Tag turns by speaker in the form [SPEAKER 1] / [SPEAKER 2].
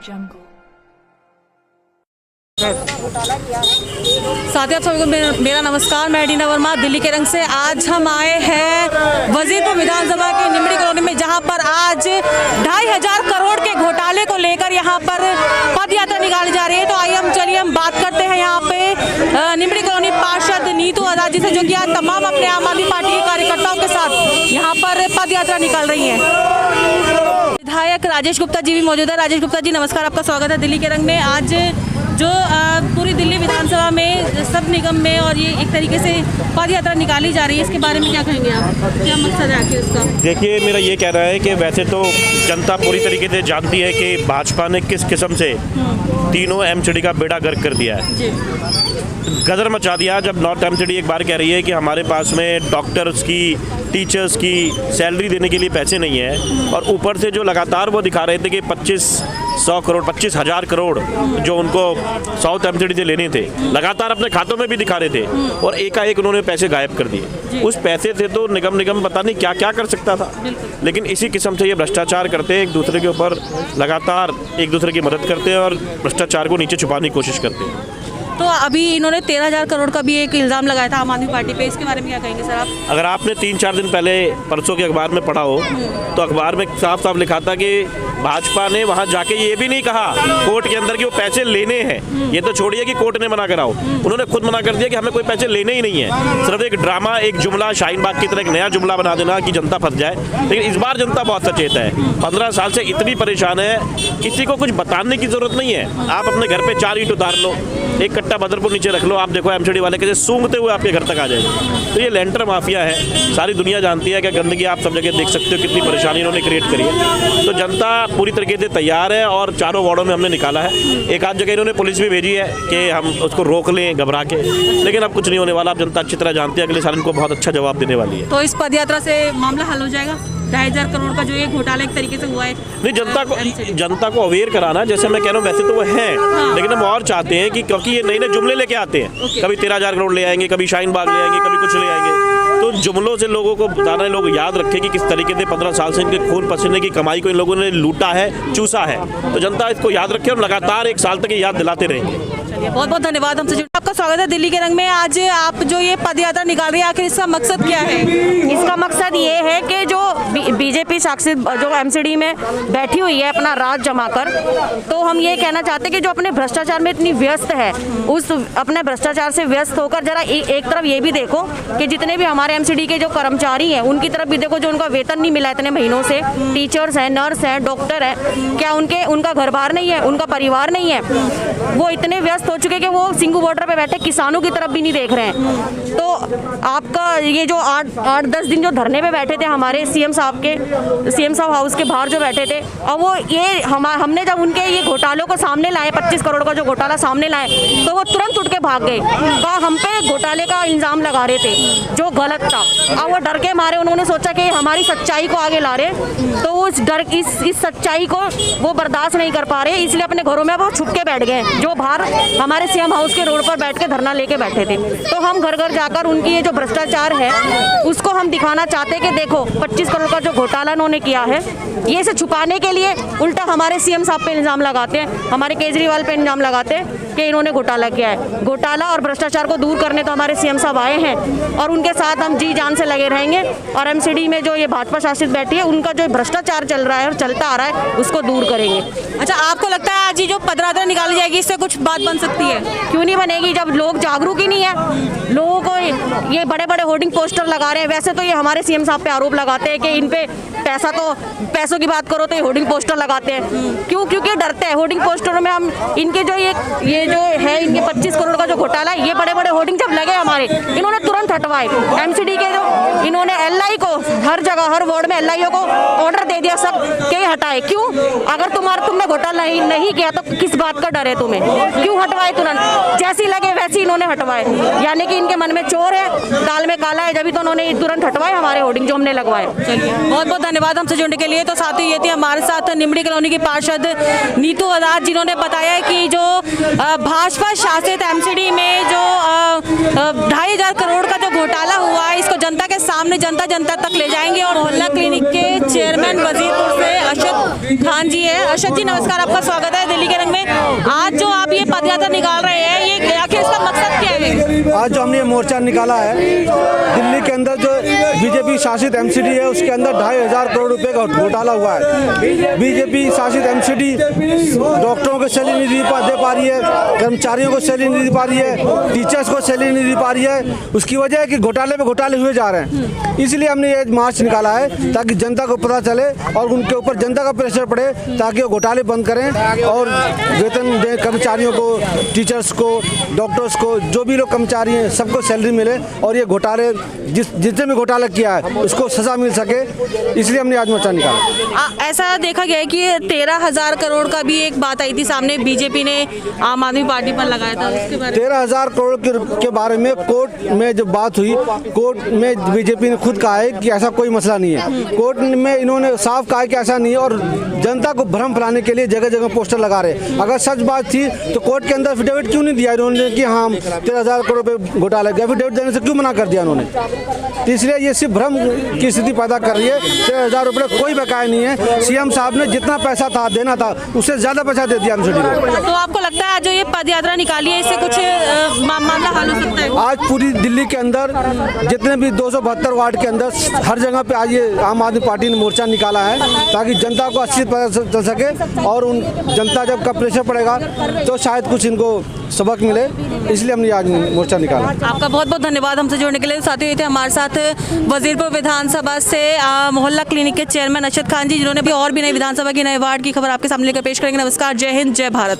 [SPEAKER 1] साथियों, आप सभी को मेरा नमस्कार। मैं डीना वर्मा दिल्ली के रंग से। आज हम आए हैं वजीरपुर विधानसभा के निमड़ी कॉलोनी में, जहां पर आज 2500 करोड़ के घोटाले को लेकर यहां पर पद यात्रा निकाली जा रही है। तो आइए चलिए हम बात करते हैं यहां पे निमड़ी कॉलोनी पार्षद नीतू आजाद जी से, जो कि आज तमाम अपने आम आदमी पार्टी के कार्यकर्ताओं के साथ यहाँ पर पद यात्रा निकाल रही है। विधायक राजेश गुप्ता जी भी मौजूद है। राजेश गुप्ता जी, नमस्कार, आपका स्वागत है दिल्ली के रंग में। आज जो पूरी दिल्ली विधानसभा में सब निगम में और ये एक तरीके से पद यात्रा निकाली जा रही है, इसके बारे में क्या कहेंगे आप? क्या मकसद है आखिर इसका?
[SPEAKER 2] देखिए, मेरा ये कहना है कि वैसे तो जनता पूरी तरीके से जानती है कि भाजपा ने किस किस्म से तीनों एमसीडी का बेड़ा गर्क कर दिया है, गदर मचा दिया। जब नॉर्थ एमसीडी एक बार कह रही है कि हमारे पास में डॉक्टर्स की, टीचर्स की सैलरी देने के लिए पैसे नहीं है, और ऊपर से जो लगातार वो दिखा रहे थे कि 25,000 करोड़ जो उनको साउथ एमसीडी से लेने थे, लगातार अपने खातों में भी दिखा रहे थे, और एकाएक उन्होंने पैसे गायब कर दिए। उस पैसे से तो निगम पता नहीं क्या क्या कर सकता था, लेकिन इसी किस्म से ये भ्रष्टाचार करते हैं, एक दूसरे के ऊपर लगातार एक दूसरे की मदद करते हैं और भ्रष्टाचार को नीचे छुपाने की कोशिश करते हैं।
[SPEAKER 1] तो अभी इन्होंने 13,000 करोड़ का भी एक इल्ज़ाम लगाया था आम आदमी पार्टी पे, इसके बारे में क्या कहेंगे सर आप?
[SPEAKER 2] अगर आपने 3-4 दिन पहले परसों के अखबार में पढ़ा हो तो अखबार में साफ साफ लिखा था कि भाजपा ने वहां जाके ये भी नहीं कहा कोर्ट के अंदर कि वो पैसे लेने हैं। ये तो छोड़िए कि कोर्ट ने मना कराओ, उन्होंने खुद मना कर दिया कि हमें कोई पैसे लेने ही नहीं है। सिर्फ एक ड्रामा, एक जुमला, शाहीन बाग की तरह एक नया जुमला बना देना कि जनता फंस जाए। लेकिन इस बार जनता बहुत सचेत है। 15 साल से इतनी परेशान है, किसी को कुछ बताने की जरूरत नहीं है। आप अपने घर पे 4 ईंट उतार लो, एक कट्टा बदरपुर नीचे रख लो, आप देखो एमसीडी वाले कैसे सूंघते हुए आपके घर तक आ जाएंगे। तो ये लेंटर माफिया है, सारी दुनिया जानती है कि गंदगी आप सब जगह देख सकते हो, कितनी परेशानी इन्होंने क्रिएट करी है। तो जनता पूरी तरीके से तैयार है और चारों वार्डों में हमने निकाला है। एक आध जगह इन्होंने पुलिस भी भेजी है कि हम उसको रोक लें घबरा के, लेकिन अब कुछ नहीं होने वाला। अब जनता अच्छी तरह जानती है, अगले साल इनको बहुत अच्छा जवाब देने वाली है।
[SPEAKER 1] तो इस पद यात्रा से मामला हल हो जाएगा? 2,500 करोड़ का जो ये घोटाला एक तरीके से हुआ है,
[SPEAKER 2] नहीं, जनता को अवेयर कराना, जैसे मैं कह रहा हूँ वैसे तो वो है, लेकिन हम और चाहते हैं कि क्योंकि ये नए नए जुमले लेके आते हैं, कभी 13,000 करोड़ ले आएंगे, कभी शाहीन बाग ले आएंगे, कभी कुछ ले आएंगे। तो जुमलों से लोगों को बताना, लोग याद रखें कि किस तरीके से 15 साल से इनके खून पसीने की कमाई को इन लोगों ने लूटा है, चूसा है। तो जनता इसको याद रखे और लगातार 1 साल तक ये याद दिलाते रहेंगे।
[SPEAKER 1] बहुत बहुत धन्यवाद हमसे जुड़े। आपका स्वागत है दिल्ली के रंग में। आज आप जो ये पद यात्रा निकाल रही है, आखिर इसका मकसद क्या है?
[SPEAKER 3] इसका मकसद ये है कि जो बीजेपी शासित जो एमसीडी में बैठी हुई है अपना राज जमाकर, तो हम ये कहना चाहते हैं कि जो अपने भ्रष्टाचार में इतनी व्यस्त है, उस अपने भ्रष्टाचार से व्यस्त होकर जरा एक तरफ ये भी देखो कि जितने भी हमारे एमसीडी के जो कर्मचारी हैं उनकी तरफ भी देखो, जो उनका वेतन नहीं मिला इतने महीनों से, टीचर्स हैं, नर्स हैं, डॉक्टर हैं, क्या उनका घर बार नहीं है, उनका परिवार नहीं है? वो इतने व्यस्त हो चुके कि वो सिंगू बॉर्डर पे बैठे किसानों की तरफ भी नहीं देख रहे हैं। तो आपका ये जो 8-10 दिन जो धरने पे बैठे थे हमारे सीएम साहब हाउस के बाहर जो बैठे थे, और वो ये हमने जब उनके ये घोटालों को सामने लाए, 25 करोड़ का जो घोटाला सामने लाए, तो वो तुरंत उठ के भाग गए। कहा हम पे घोटाले का इल्जाम लगा रहे थे जो गलत था। अब वो डर के मारे उन्होंने सोचा कि हमारी सच्चाई को आगे ला रहे, तो उस डर इस सच्चाई को वो बर्दाश्त नहीं कर पा रहे, इसलिए अपने घरों में वो छुप के बैठ गए, जो बाहर हमारे सीएम हाउस के रोड पर बैठ के धरना लेके बैठे थे। तो हम घर घर जाकर उनकी ये जो भ्रष्टाचार है उसको हम दिखाना चाहते हैं कि देखो 25 करोड़ का जो घोटाला उन्होंने किया है, ये इसे छुपाने के लिए उल्टा हमारे सीएम साहब पे इल्जाम लगाते हैं, हमारे केजरीवाल पे इल्जाम लगाते हैं कि इन्होंने घोटाला किया है। घोटाला और भ्रष्टाचार को दूर करने तो हमारे सीएम साहब आए हैं और उनके साथ हम जी जान से लगे रहेंगे। और एमसीडी में जो ये भाजपा शासित बैठी है, उनका जो भ्रष्टाचार चल रहा है और चलता आ रहा है, उसको दूर करेंगे।
[SPEAKER 1] अच्छा, आपको लगता है आज ये जो पद यात्रा निकाली जाएगी, इससे कुछ बात बन सकती है?
[SPEAKER 3] क्यों नहीं बनेगी, जब लोग जागरूक ही नहीं है। लोगों को ये बड़े बड़े होर्डिंग पोस्टर लगा रहे हैं। वैसे तो ये हमारे सीएम साहब पे आरोप लगाते हैं कि इन पे पैसों की बात करो तो ये होर्डिंग पोस्टर लगाते हैं। क्यों? क्योंकि डरते हैं। होर्डिंग पोस्टरों में हम इनके जो ये जो है इनके 25 करोड़ का जो घोटाला है, ये बड़े बड़े होर्डिंग जब लगे हमारे, इन्होंने तुरंत हटवाए। एमसीडी के जो इन्होंने एलआई को हर जगह हर वार्ड में एलआईओ को ऑर्डर दे दिया सब के हटाए। क्यों? अगर तुमने घोटाला नहीं किया तो किस बात का डर है तुम्हें? क्यों हटवाए तुरंत? जैसी लगे वैसी इन्होंने हटवाए, यानी कि इनके मन में चोर है, दाल में काला है, जब तो उन्होंने तुरंत हटवाए हमारे होर्डिंग जो हमने लगवाए।
[SPEAKER 1] बहुत बहुत धन्यवाद हमसे जुड़ने के लिए। तो साथियों, ये थी हमारे साथ निमड़ी कॉलोनी की पार्षद नीतू आजाद, जिन्होंने बताया कि जो भाजपा शासित एमसीडी में जो 2,500 करोड़ का जो घोटाला हुआ है, इसको जनता के सामने जनता तक ले जाएंगे। और मोहल्ला क्लिनिक के चेयरमैन वजीरपुर से अशद खान जी है। अरशद जी नमस्कार, आपका स्वागत है दिल्ली के रंग में। आज जो आप ये पदयात्रा निकाल रहे हैं, ये आखिर इसका मकसद क्या है?
[SPEAKER 4] आज जो हमने ये मोर्चा निकाला है, दिल्ली के अंदर जो बीजेपी शासित एमसीडी है उसके अंदर 2,500 करोड़ रुपए का घोटाला हुआ है। बीजेपी शासित एमसीडी डॉक्टरों को सैलरी नहीं दे पा रही है, कर्मचारियों को सैलरी नहीं दे पा रही है, टीचर्स को सैलरी नहीं दे पा रही है। उसकी वजह है कि घोटाले पे घोटाले हुए जा रहे हैं। इसलिए हमने ये मार्च निकाला है ताकि जनता को पता चले और उनके ऊपर जनता का प्रेशर पड़े ताकि वो घोटाले बंद करें और वेतन दें कर्मचारियों को, टीचर्स को, डॉक्टर्स को, जो भी लोग कर्मचारी हैं सबको सैलरी मिले और ये घोटाले जिसने भी घोटाला किया है उसको सजा मिल सके। इसलिए हमने आज मोर्चा निकाला।
[SPEAKER 1] ऐसा देखा गया है कि 13,000 करोड़ का भी एक बात आई थी सामने, बीजेपी ने आम आदमी पार्टी पर लगाया था, उसके बारे में
[SPEAKER 4] 13,000 करोड़ के बारे में कोर्ट में जब बात हुई, कोर्ट में बीजेपी ने खुद कहा है कि ऐसा कोई मसला नहीं है। कोर्ट में इन्होंने साफ कहा है कि ऐसा नहीं है और जनता को भ्रम फैलाने के लिए जगह जगह पोस्टर लगा रहे। अगर सच बात थी तो कोर्ट के अंदर एफिडेविट क्यों नहीं दिया इन्होंने कि हाँ 13,000 करोड़ रुपए घोटाला, एफिडेविट देने से क्यों मना कर दिया उन्होंने? तो इसलिए ये सिर्फ भ्रम की स्थिति पैदा कर रही है। 13,000 रुपये कोई बकाया नहीं है। सीएम साहब ने जितना पैसा था देना था उससे ज्यादा पैसा दे दिया एमसीडी को।
[SPEAKER 1] तो आपको लगता है जो ये पदयात्रा निकाली है इससे कुछ मामला हल हो सकता है?
[SPEAKER 4] आज पूरी दिल्ली के अंदर जितने भी 272 वार्ड के अंदर हर जगह पे आज ये आम आदमी पार्टी ने मोर्चा निकाला है ताकि जनता को अच्छी पता चल सके और उन जनता जब का प्रेशर पड़ेगा तो शायद कुछ इनको सबक मिले। इसलिए हमने आज मोर्चा निकाला।
[SPEAKER 1] आपका बहुत बहुत धन्यवाद हमसे जुड़ने के लिए। साथियों ये थे हमारे साथ वजीरपुर विधानसभा से मोहल्ला क्लिनिक के चेयरमैन अरशद खान जी, जिन्होंने भी और भी नई विधानसभा की नए वार्ड की खबर आपके सामने लेकर पेश करेंगे। नमस्कार, जय हिंद, जय भारत।